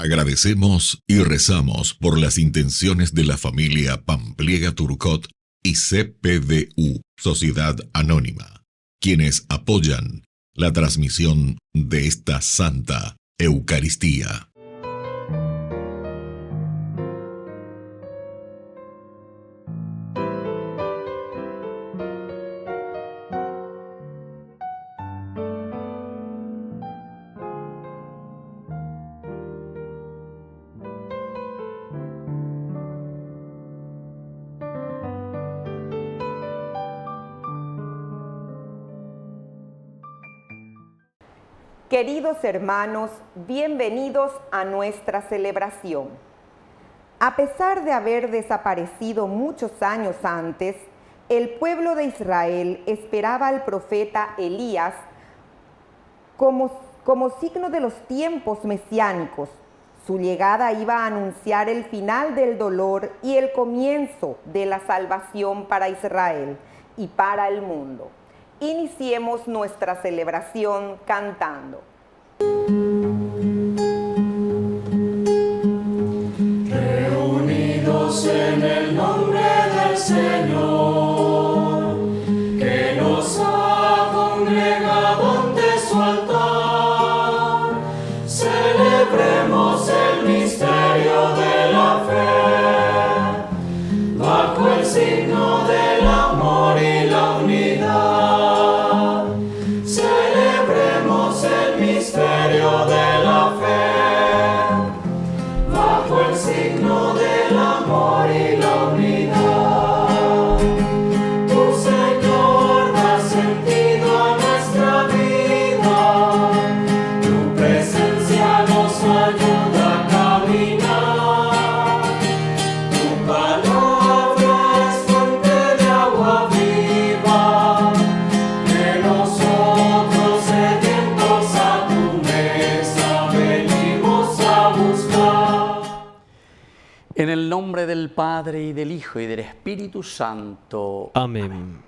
Agradecemos y rezamos por las intenciones de la familia Pampliega Turcot y CPDU, Sociedad Anónima, quienes apoyan la transmisión de esta Santa Eucaristía. Queridos hermanos, bienvenidos a nuestra celebración. A pesar de haber desaparecido muchos años antes, el pueblo de Israel esperaba al profeta Elías como signo de los tiempos mesiánicos. Su llegada iba a anunciar el final del dolor y el comienzo de la salvación para Israel y para el mundo. Iniciemos nuestra celebración cantando. Reunidos en el nombre del Señor, que nos ha congregado ante su altar, celebremos el misterio de la fe, bajo el signo del amor y la unidad. Celebremos el misterio de la fe, bajo el signo del amor y la unidad. Tu Señor da sentido a nuestra vida, tu presencia nos ayuda a caminar. Tu palabra es fuente de agua viva, que nosotros sedientos a tu mesa venimos a buscar. En el nombre del Padre, y del Hijo, y del Espíritu Santo. Amén.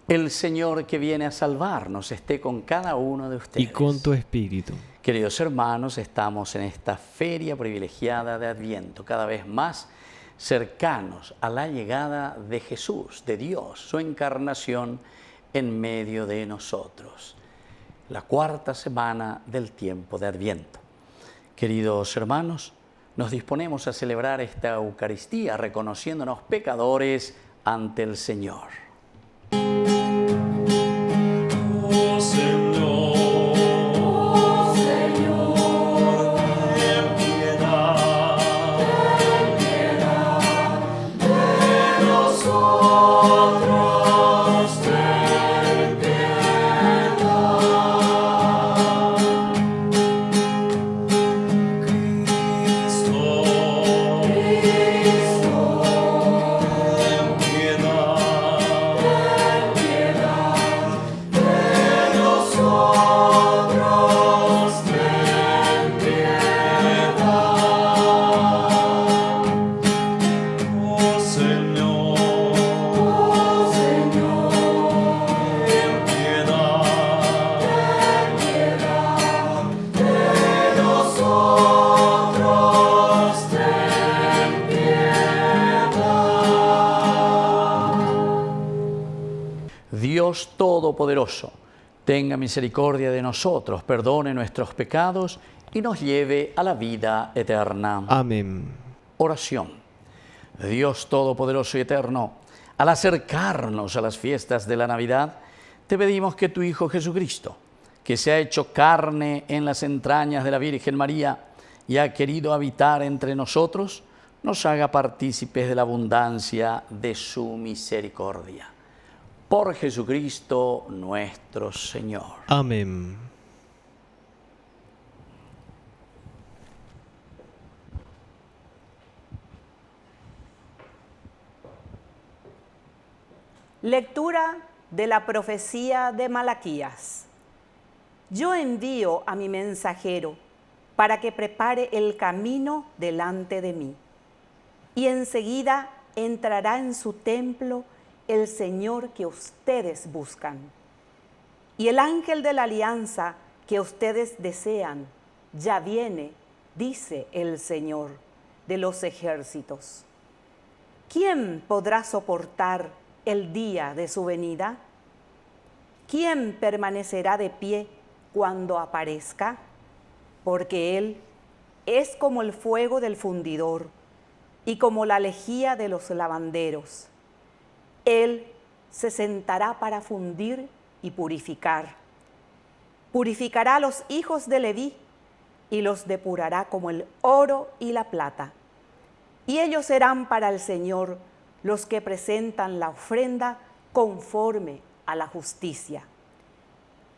El Señor que viene a salvarnos esté con cada uno de ustedes. Y con tu espíritu. Queridos hermanos, estamos en esta feria privilegiada de Adviento, cada vez más cercanos a la llegada de Jesús, de Dios, su encarnación en medio de nosotros. La cuarta semana del tiempo de Adviento. Queridos hermanos, nos disponemos a celebrar esta Eucaristía reconociéndonos pecadores ante el Señor. Oh Señor, ten piedad de nosotros, ten piedad. Cristo, ten piedad de nosotros, ten piedad. Oh Señor, ten piedad de nosotros, ten piedad. Dios Todopoderoso, tenga misericordia de nosotros, perdone nuestros pecados y nos lleve a la vida eterna. Amén. Oración. Dios Todopoderoso y Eterno, al acercarnos a las fiestas de la Navidad, te pedimos que tu Hijo Jesucristo, que se ha hecho carne en las entrañas de la Virgen María y ha querido habitar entre nosotros, nos haga partícipes de la abundancia de su misericordia. Por Jesucristo nuestro Señor. Amén. Lectura de la profecía de Malaquías. Yo envío a mi mensajero para que prepare el camino delante de mí. Y enseguida entrará en su templo el Señor que ustedes buscan. Y el ángel de la alianza que ustedes desean ya viene dice el Señor de los ejércitos. ¿Quién podrá soportar el día de su venida? ¿Quién permanecerá de pie cuando aparezca? Porque Él es como el fuego del fundidor y como la lejía de los lavanderos. Él se sentará para fundir y purificar. Purificará a los hijos de Leví y los depurará como el oro y la plata. Y ellos serán para el Señor los que presentan la ofrenda conforme a la justicia.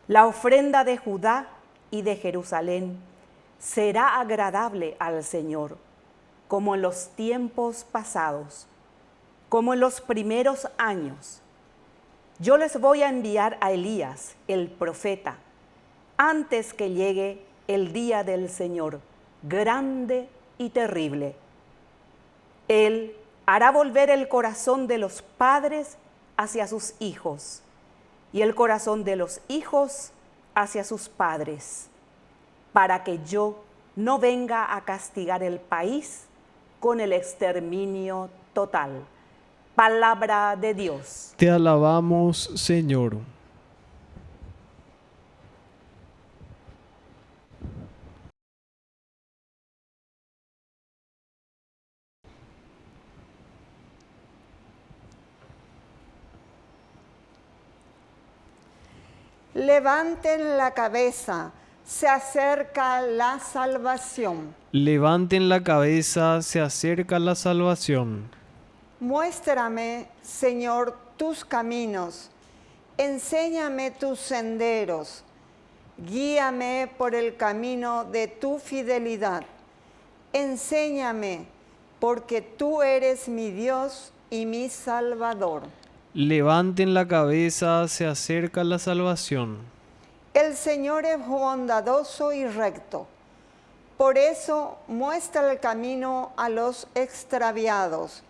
La ofrenda de Judá y de Jerusalén será agradable al Señor, como en los tiempos pasados, como en los primeros años. Yo les voy a enviar a Elías, el profeta, antes que llegue el día del Señor, grande y terrible. Él hará volver el corazón de los padres hacia sus hijos y el corazón de los hijos hacia sus padres, para que yo no venga a castigar el país con el exterminio total. Palabra de Dios. Te alabamos, Señor. Levanten la cabeza, se acerca la salvación. Levanten la cabeza, se acerca la salvación. Muéstrame, Señor, tus caminos, enséñame tus senderos, guíame por el camino de tu fidelidad. Enséñame, porque tú eres mi Dios y mi Salvador. Levanten la cabeza, se acerca la salvación. El Señor es bondadoso y recto. Por eso muestra el camino a los extraviados.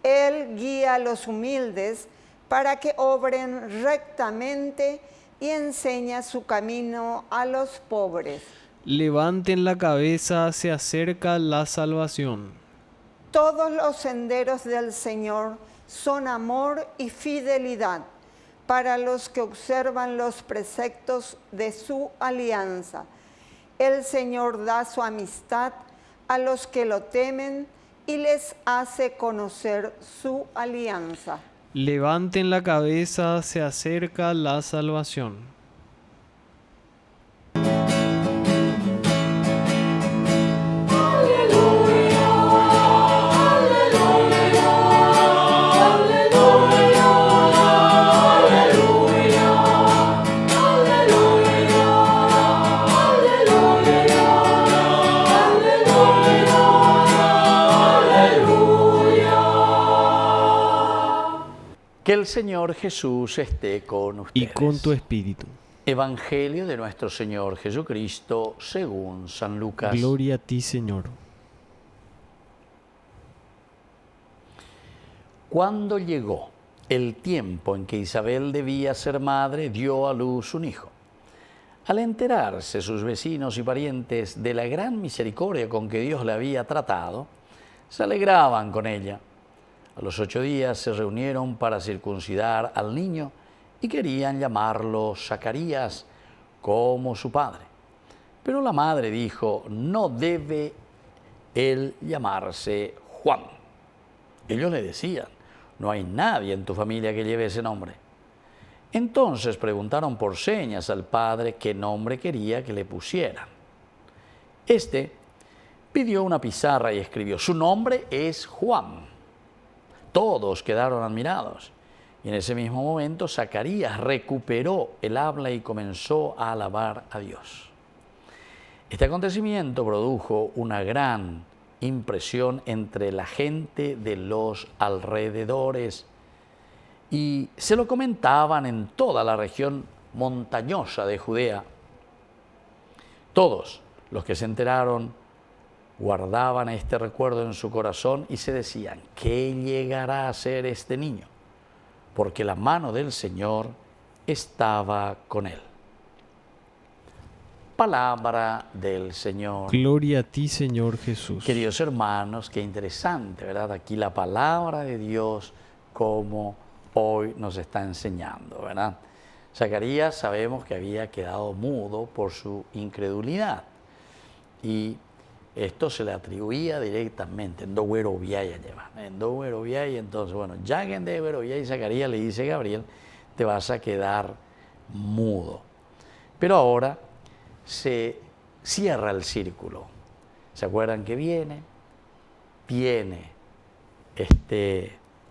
Él guía a los humildes para que obren rectamente y enseña su camino a los pobres. Levanten la cabeza, se acerca la salvación. Todos los senderos del Señor son amor y fidelidad para los que observan los preceptos de su alianza. El Señor da su amistad a los que lo temen y les hace conocer su alianza. Levanten la cabeza, se acerca la salvación. Que el Señor Jesús esté con ustedes. Y con tu espíritu. Evangelio de nuestro Señor Jesucristo según San Lucas. Gloria a ti, Señor. Cuando llegó el tiempo en que Isabel debía ser madre, dio a luz un hijo. Al enterarse sus vecinos y parientes de la gran misericordia con que Dios le había tratado, se alegraban con ella. A los 8 días se reunieron para circuncidar al niño y querían llamarlo Zacarías como su padre. Pero la madre dijo, no debe él llamarse Juan. Ellos le decían, no hay nadie en tu familia que lleve ese nombre. Entonces preguntaron por señas al padre qué nombre quería que le pusieran. Este pidió una pizarra y escribió, su nombre es Juan. Todos quedaron admirados. Y en ese mismo momento Zacarías recuperó el habla y comenzó a alabar a Dios. Este acontecimiento produjo una gran impresión entre la gente de los alrededores y se lo comentaban en toda la región montañosa de Judea. Todos los que se enteraron guardaban este recuerdo en su corazón y se decían, ¿qué llegará a ser este niño? Porque la mano del Señor estaba con él. Palabra del Señor. Gloria a ti, Señor Jesús. Queridos hermanos, qué interesante, ¿verdad? Aquí la palabra de Dios como hoy nos está enseñando, ¿verdad? Zacarías sabemos que había quedado mudo por su incredulidad y esto se le atribuía directamente en Dogüero Viaya lleva. En Dogüero Viaya, entonces, bueno, ya que en Dogüero Viaya y Zacarías le dice Gabriel, te vas a quedar mudo. Pero ahora se cierra el círculo. ¿Se acuerdan que viene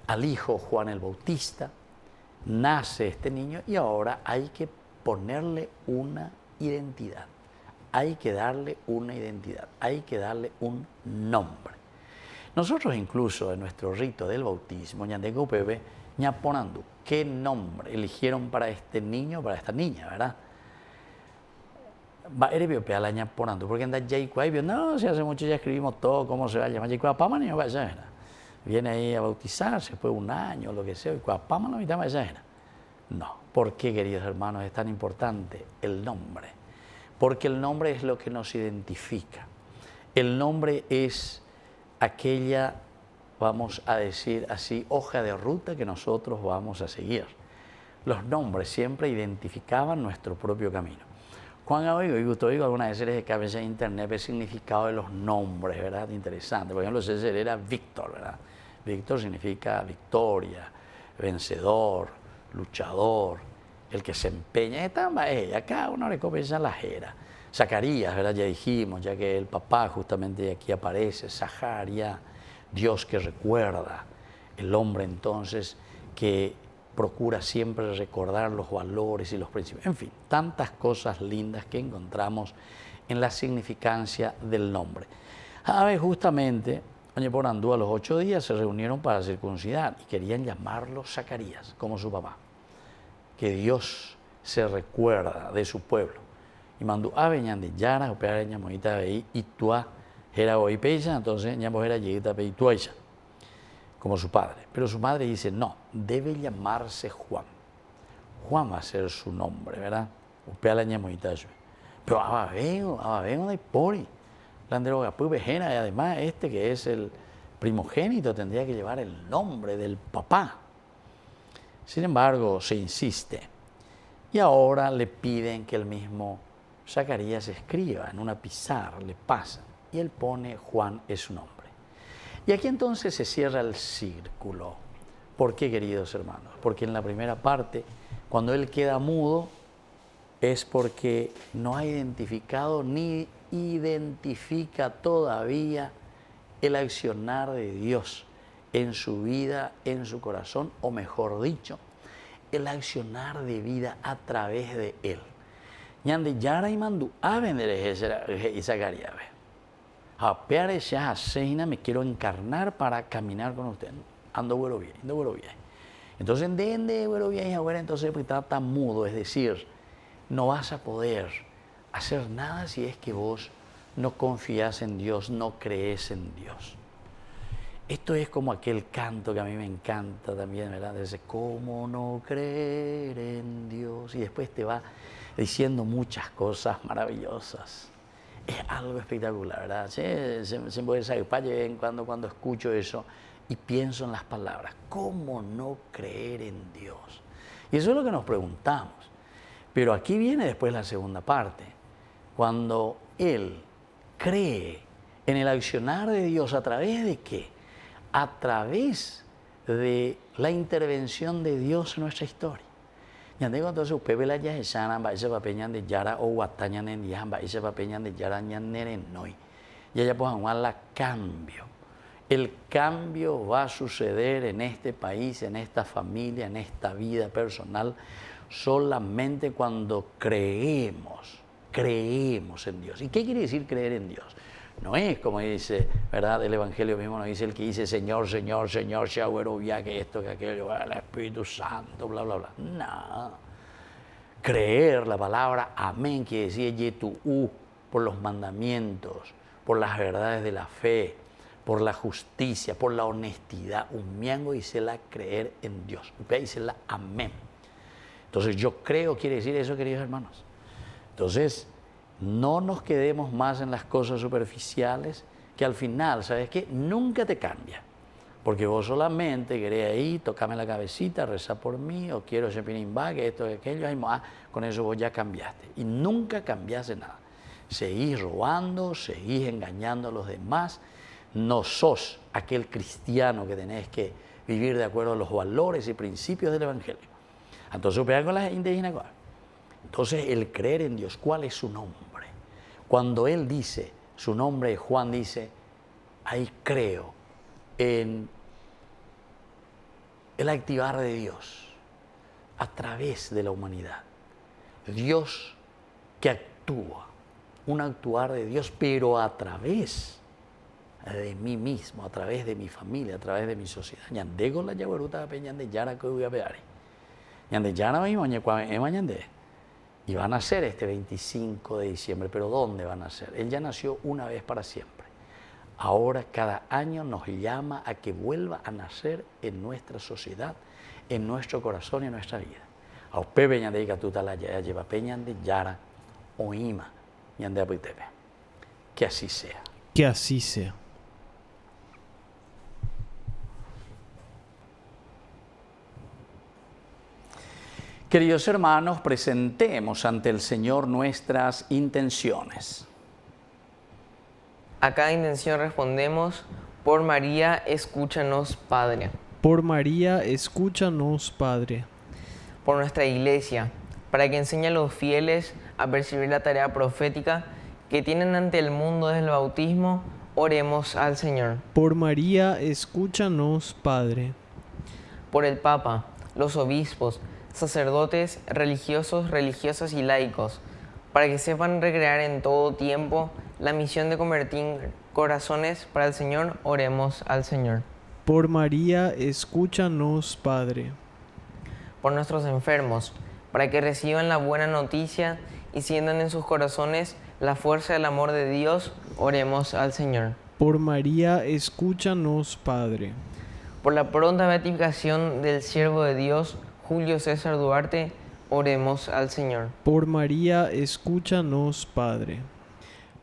al hijo Juan el Bautista, nace este niño y ahora hay que ponerle una identidad, hay que darle una identidad, hay que darle un nombre. Nosotros incluso en nuestro rito del bautismo, ñandego pepe, ñaponandu, ¿qué nombre eligieron para este niño, para esta niña, verdad? Va eres pe a la ñaponandu, porque anda Jaycuay, no, si hace mucho ya escribimos todo, cómo se va a llamar Jaycuay, papá no vaya, viene ahí a bautizarse después de un año, lo que sea, y cuapama no mitad vaya. No, ¿por qué, queridos hermanos, es tan importante el nombre? Porque el nombre es lo que nos identifica. El nombre es aquella, vamos a decir así, hoja de ruta que nosotros vamos a seguir. Los nombres siempre identificaban nuestro propio camino. Juan oigo algunas veces de cabeza de internet el significado de los nombres, ¿verdad? Interesante. Por ejemplo, César era Víctor, ¿verdad? Víctor significa victoria, vencedor, luchador, el que se empeña. Cada uno le comienza la jera. Zacarías, ¿verdad? Ya dijimos, ya que el papá justamente de aquí aparece, Zaharia, Dios que recuerda, el hombre entonces que procura siempre recordar los valores y los principios. En fin, tantas cosas lindas que encontramos en la significancia del nombre. A ver, justamente, por Andú, a los 8 días se reunieron para circuncidar y querían llamarlo Zacarías, como su papá. Que Dios se recuerda de su pueblo. Y mandó a veñan de Yara, operar en Yamoita Bey, y Tua, era hoy peisa, entonces Yamo era Yita Bey Tuaisa, como su padre. Pero su madre dice, no, debe llamarse Juan. Juan va a ser su nombre, ¿verdad? Operar la Yamoita. Pero vengo de Pori. La pues vejena, y además que es el primogénito tendría que llevar el nombre del papá. Sin embargo, se insiste. Y ahora le piden que el mismo Zacarías escriba en una pizarra, le pasan. Y él pone Juan es su nombre. Y aquí entonces se cierra el círculo. ¿Por qué, queridos hermanos? Porque en la primera parte, cuando él queda mudo, es porque no ha identificado ni identifica todavía el accionar de Dios en su vida, en su corazón, o mejor dicho, el accionar de vida a través de él. Ñande yara y mandú a vender y Zacarías. A peare ya seina me quiero encarnar para caminar con usted. Ando güero bien. Entonces, ende güero bien y ahora entonces está mudo, es decir, no vas a poder hacer nada si es que vos no confías en Dios, no crees en Dios. Esto es como aquel canto que a mí me encanta también, ¿verdad? Dice, ¿cómo no creer en Dios? Y después te va diciendo muchas cosas maravillosas. Es algo espectacular, ¿verdad? Se puede saber en cuando escucho eso y pienso en las palabras. ¿Cómo no creer en Dios? Y eso es lo que nos preguntamos. Pero aquí viene después la segunda parte. Cuando él cree en el accionar de Dios, ¿a través de qué? A través de la intervención de Dios en nuestra historia. Ñandego entonces upepe la yahesana va ese papeñan de yara o guatañan en dian va ese papeñan de yara ñaneren noy. Y allá pues la cambio. El cambio va a suceder en este país, en esta familia, en esta vida personal, solamente cuando creemos en Dios. ¿Y qué quiere decir creer en Dios? No es como dice, ¿verdad? El Evangelio mismo nos dice el que dice Señor, Señor, Señor, ya que esto, que aquello, el Espíritu Santo, bla, bla, bla. No. Creer, la palabra amén, quiere decir yetuú, por los mandamientos, por las verdades de la fe, por la justicia, por la honestidad. Un miango dice la creer en Dios. Dice la amén. Entonces yo creo, quiere decir eso, queridos hermanos. Entonces, No nos quedemos más en las cosas superficiales, que al final, ¿sabes qué? Nunca te cambia. Porque vos solamente querés ahí, tocarme la cabecita, rezar por mí, o quiero Shepinim-Ba, que esto, que aquello, con eso vos ya cambiaste. Y nunca cambiaste nada. Seguís robando, seguís engañando a los demás, no sos aquel cristiano que tenés que vivir de acuerdo a los valores y principios del Evangelio. Entonces, vean con las indígenas. Entonces, el creer en Dios, ¿cuál es su nombre? Cuando él dice, su nombre, Juan dice, ahí creo en el activar de Dios a través de la humanidad. Dios que actúa, un actuar de Dios, pero a través de mí mismo, a través de mi familia, a través de mi sociedad. Ñandego la yagueruta peñande yara que voy a pear. Ñande yara mismo mañande. Y van a ser este 25 de diciembre, pero ¿dónde van a ser? Él ya nació una vez para siempre. Ahora cada año nos llama a que vuelva a nacer en nuestra sociedad, en nuestro corazón y en nuestra vida. A usted peñande y catutala ya lleva peñande yara oima ñande apuitepe. Que así sea. Que así sea. Queridos hermanos, presentemos ante el Señor nuestras intenciones. A cada intención respondemos: por María, escúchanos, Padre. Por María, escúchanos, Padre. Por nuestra Iglesia, para que enseñe a los fieles a percibir la tarea profética que tienen ante el mundo desde el bautismo, oremos al Señor. Por María, escúchanos, Padre. Por el Papa, los obispos, sacerdotes, religiosos, religiosas y laicos, para que sepan recrear en todo tiempo la misión de convertir corazones para el Señor, oremos al Señor. Por María, escúchanos, Padre. Por nuestros enfermos, para que reciban la buena noticia y sientan en sus corazones la fuerza del amor de Dios, oremos al Señor. Por María, escúchanos, Padre. Por la pronta beatificación del siervo de Dios, Julio César Duarte, oremos al Señor. Por María, escúchanos, Padre.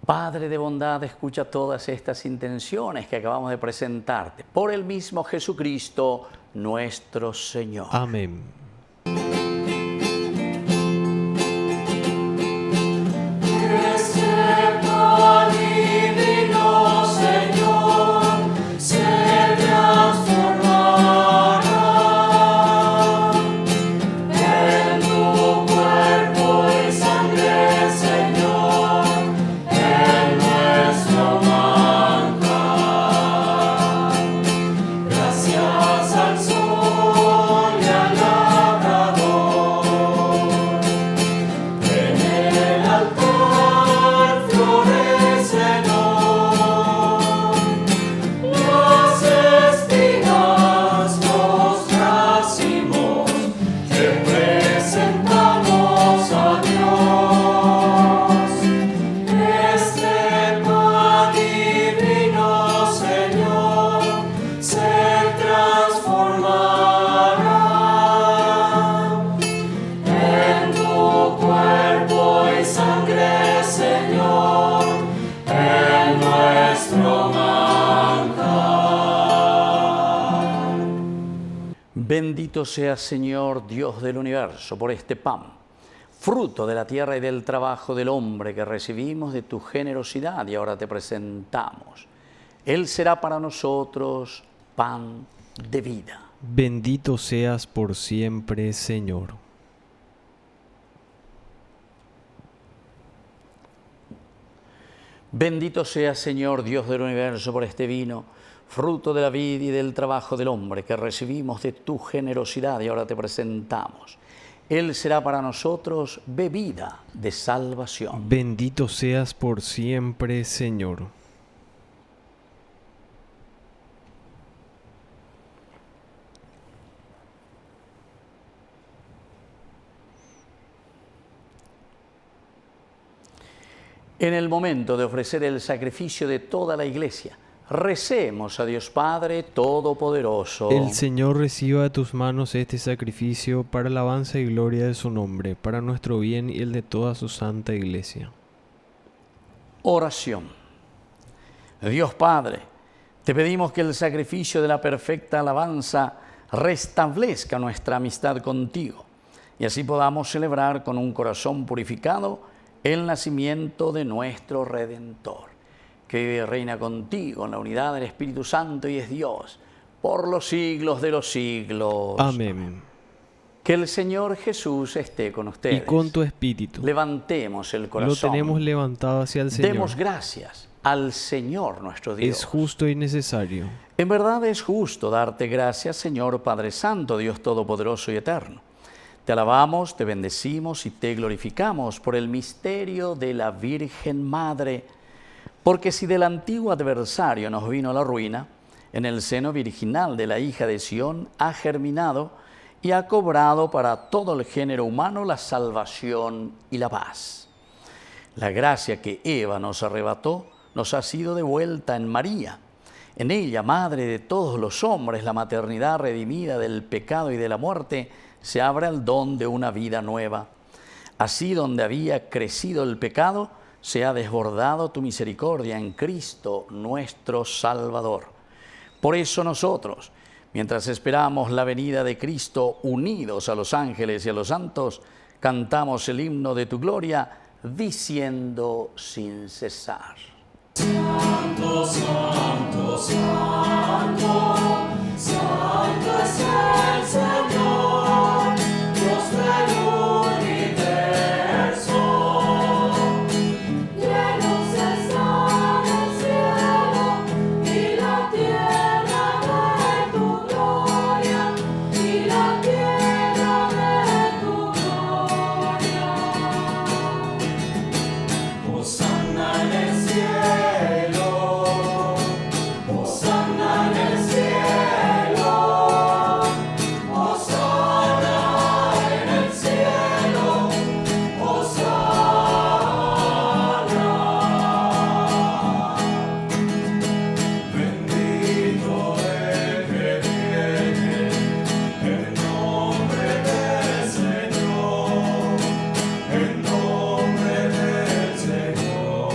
Padre de bondad, escucha todas estas intenciones que acabamos de presentarte. Por el mismo Jesucristo, nuestro Señor. Amén. Bendito seas, Señor, Dios del universo, por este pan, fruto de la tierra y del trabajo del hombre que recibimos de tu generosidad y ahora te presentamos. Él será para nosotros pan de vida. Bendito seas por siempre, Señor. Bendito seas, Señor, Dios del universo, por este vino, fruto de la vid y del trabajo del hombre que recibimos de tu generosidad y ahora te presentamos. Él será para nosotros bebida de salvación. Bendito seas por siempre, Señor. En el momento de ofrecer el sacrificio de toda la Iglesia, recemos a Dios Padre Todopoderoso. El Señor reciba de tus manos este sacrificio para alabanza y gloria de su nombre, para nuestro bien y el de toda su santa Iglesia. Oración. Dios Padre, te pedimos que el sacrificio de la perfecta alabanza restablezca nuestra amistad contigo y así podamos celebrar con un corazón purificado el nacimiento de nuestro Redentor, que vive y reina contigo en la unidad del Espíritu Santo y es Dios por los siglos de los siglos. Amén. Que el Señor Jesús esté con ustedes. Y con tu espíritu. Levantemos el corazón. Lo tenemos levantado hacia el Señor. Demos gracias al Señor nuestro Dios. Es justo y necesario. En verdad es justo darte gracias, Señor Padre Santo, Dios Todopoderoso y Eterno. Te alabamos, te bendecimos y te glorificamos por el misterio de la Virgen Madre. Porque si del antiguo adversario nos vino la ruina, en el seno virginal de la hija de Sión ha germinado y ha cobrado para todo el género humano la salvación y la paz. La gracia que Eva nos arrebató nos ha sido devuelta en María. En ella, madre de todos los hombres, la maternidad redimida del pecado y de la muerte, se abre el don de una vida nueva. Así, donde había crecido el pecado, se ha desbordado tu misericordia en Cristo, nuestro Salvador. Por eso nosotros, mientras esperamos la venida de Cristo, unidos a los ángeles y a los santos, cantamos el himno de tu gloria, diciendo sin cesar. Santo, santo, santo, santo es el Señor, Dios del universo. Llenos están el cielo y la tierra de tu gloria, y la tierra de tu gloria. Hosanna en el cielo, Hosanna en el cielo, Hosanna en el cielo, Hosanna. Bendito el que viene en nombre del Señor, en nombre del Señor.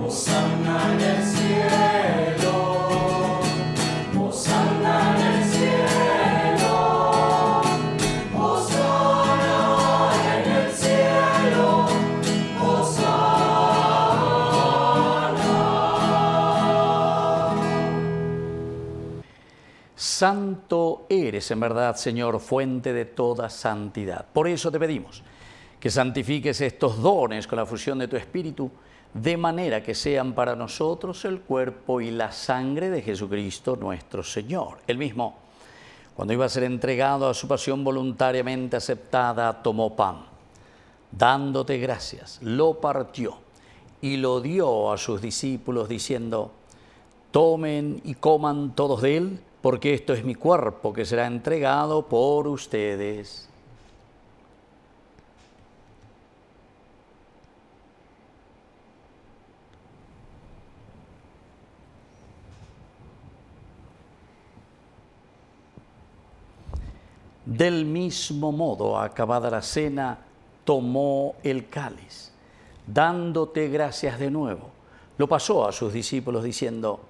Hosanna en el cielo, Hosanna en el cielo, Hosanna en el cielo, Hosanna. Santo eres en verdad, Señor, fuente de toda santidad. Por eso te pedimos que santifiques estos dones con la fusión de tu Espíritu, de manera que sean para nosotros el cuerpo y la sangre de Jesucristo nuestro Señor. Él mismo, cuando iba a ser entregado a su pasión voluntariamente aceptada, tomó pan. Dándote gracias, lo partió y lo dio a sus discípulos diciendo: tomen y coman todos de él, porque esto es mi cuerpo que será entregado por ustedes. Del mismo modo, acabada la cena, tomó el cáliz, dándote gracias de nuevo, lo pasó a sus discípulos diciendo: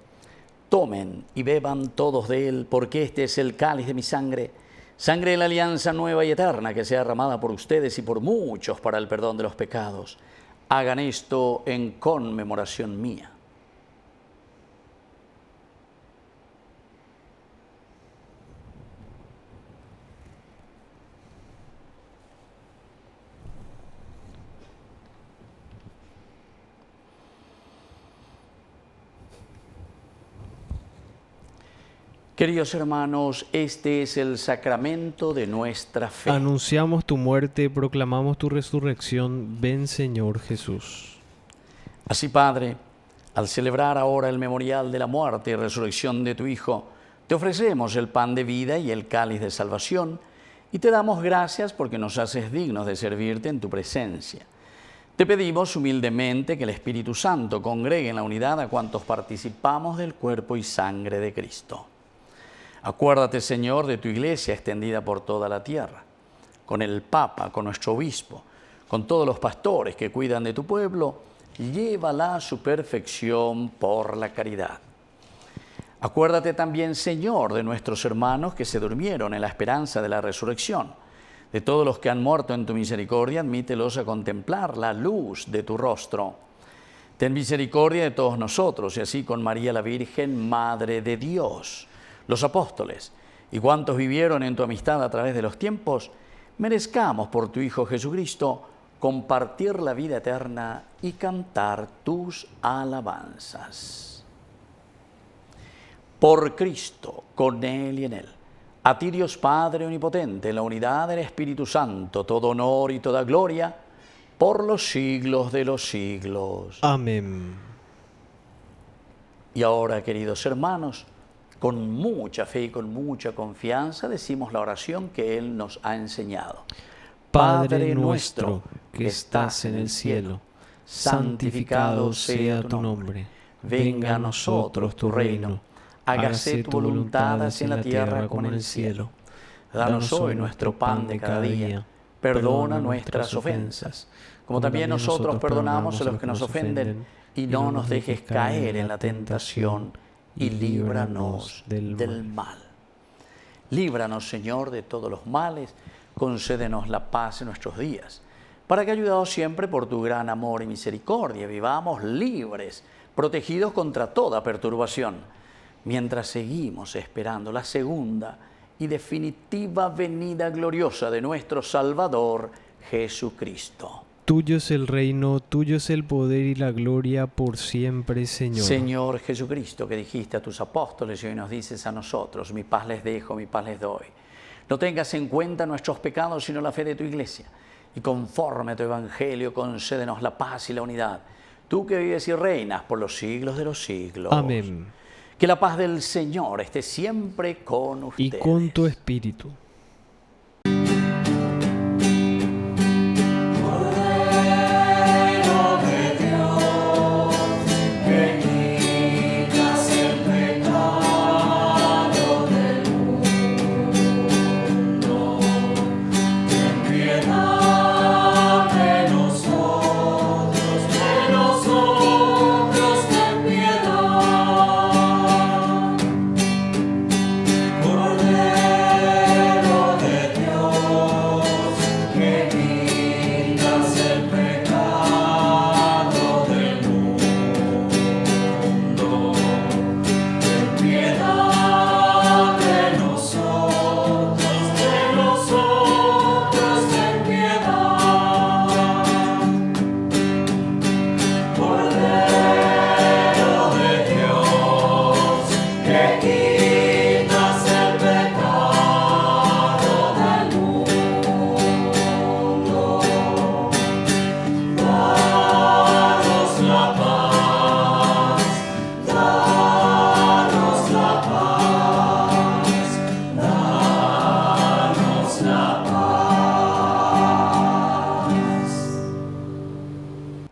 tomen y beban todos de él, porque este es el cáliz de mi sangre, sangre de la alianza nueva y eterna, que sea derramada por ustedes y por muchos para el perdón de los pecados. Hagan esto en conmemoración mía. Queridos hermanos, este es el sacramento de nuestra fe. Anunciamos tu muerte, proclamamos tu resurrección. Ven, Señor Jesús. Así, Padre, al celebrar ahora el memorial de la muerte y resurrección de tu Hijo, te ofrecemos el pan de vida y el cáliz de salvación, y te damos gracias porque nos haces dignos de servirte en tu presencia. Te pedimos humildemente que el Espíritu Santo congregue en la unidad a cuantos participamos del cuerpo y sangre de Cristo. Acuérdate, Señor, de tu iglesia extendida por toda la tierra, con el Papa, con nuestro obispo, con todos los pastores que cuidan de tu pueblo, llévala a su perfección por la caridad. Acuérdate también, Señor, de nuestros hermanos que se durmieron en la esperanza de la resurrección. De todos los que han muerto en tu misericordia, admítelos a contemplar la luz de tu rostro. Ten misericordia de todos nosotros, y así con María la Virgen, Madre de Dios, los apóstoles, y cuantos vivieron en tu amistad a través de los tiempos, merezcamos por tu Hijo Jesucristo compartir la vida eterna y cantar tus alabanzas. Por Cristo, con Él y en Él, a ti Dios Padre Omnipotente, en la unidad del Espíritu Santo, todo honor y toda gloria, por los siglos de los siglos. Amén. Y ahora, queridos hermanos, con mucha fe y con mucha confianza decimos la oración que Él nos ha enseñado. Padre nuestro que estás en el cielo, santificado sea tu nombre. Venga a nosotros tu reino. Hágase tu voluntad así en la tierra como en el cielo. Danos hoy nuestro pan de cada día. Perdona nuestras ofensas, como también nosotros perdonamos a los que nos ofenden, y no nos dejes caer en la tentación, y líbranos del mal. Líbranos, Señor, de todos los males, concédenos la paz en nuestros días, para que, ayudados siempre por tu gran amor y misericordia, vivamos libres, protegidos contra toda perturbación, mientras seguimos esperando la segunda y definitiva venida gloriosa de nuestro Salvador Jesucristo. Tuyo es el reino, tuyo es el poder y la gloria por siempre, Señor. Señor Jesucristo, que dijiste a tus apóstoles y hoy nos dices a nosotros, mi paz les dejo, mi paz les doy. No tengas en cuenta nuestros pecados, sino la fe de tu Iglesia. Y conforme a tu Evangelio, concédenos la paz y la unidad. Tú que vives y reinas por los siglos de los siglos. Amén. Que la paz del Señor esté siempre con ustedes. Y con tu espíritu.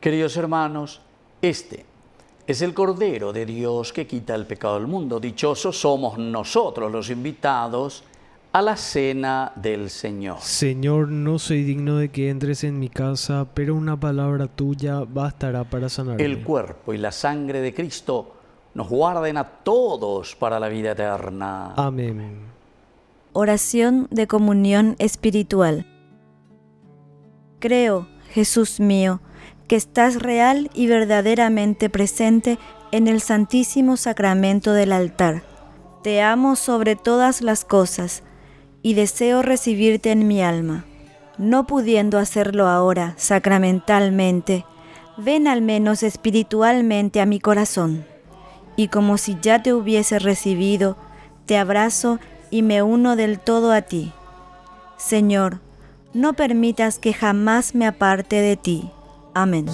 Queridos hermanos, este es el Cordero de Dios que quita el pecado del mundo. Dichosos somos nosotros los invitados a la cena del Señor. Señor, no soy digno de que entres en mi casa, pero una palabra tuya bastará para sanarme. El cuerpo y la sangre de Cristo nos guarden a todos para la vida eterna. Amén. Oración de comunión espiritual. Creo, Jesús mío, que estás real y verdaderamente presente en el Santísimo Sacramento del altar. Te amo sobre todas las cosas y deseo recibirte en mi alma. No pudiendo hacerlo ahora sacramentalmente, ven al menos espiritualmente a mi corazón. Y como si ya te hubiese recibido, te abrazo y me uno del todo a ti. Señor, no permitas que jamás me aparte de ti. Amén.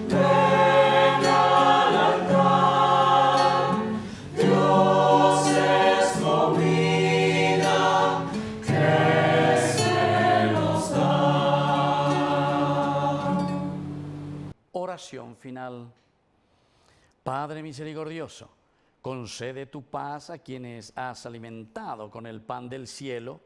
Ven al altar. Oración final. Padre misericordioso, concede tu paz a quienes has alimentado con el pan del cielo,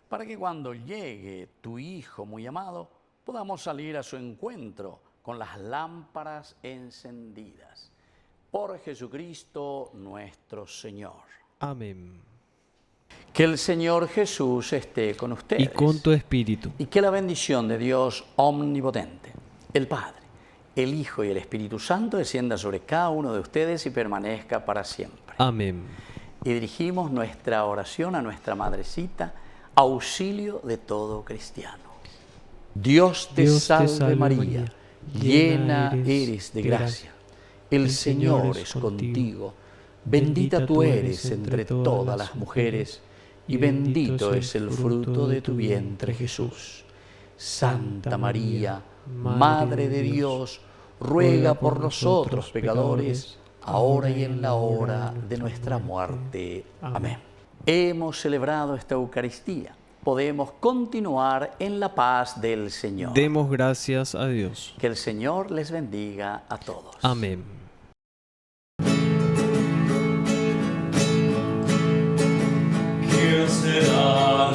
para que cuando llegue tu Hijo muy amado, podamos salir a su encuentro con las lámparas encendidas. Por Jesucristo nuestro Señor. Amén. Que el Señor Jesús esté con ustedes. Y con tu espíritu. Y que la bendición de Dios omnipotente, el Padre, el Hijo y el Espíritu Santo descienda sobre cada uno de ustedes y permanezca para siempre. Amén. Y dirigimos nuestra oración a nuestra Madrecita, auxilio de todo cristiano. Dios te salve María, llena eres de gracia. El Señor es contigo. Bendita tú eres entre todas las mujeres, y bendito es el fruto de tu vientre, Jesús. Santa María, Madre de Dios, ruega por nosotros pecadores, ahora y en la hora de nuestra muerte. Amén. Hemos celebrado esta Eucaristía. Podemos continuar en la paz del Señor. Demos gracias a Dios. Que el Señor les bendiga a todos. Amén. ¿Quién será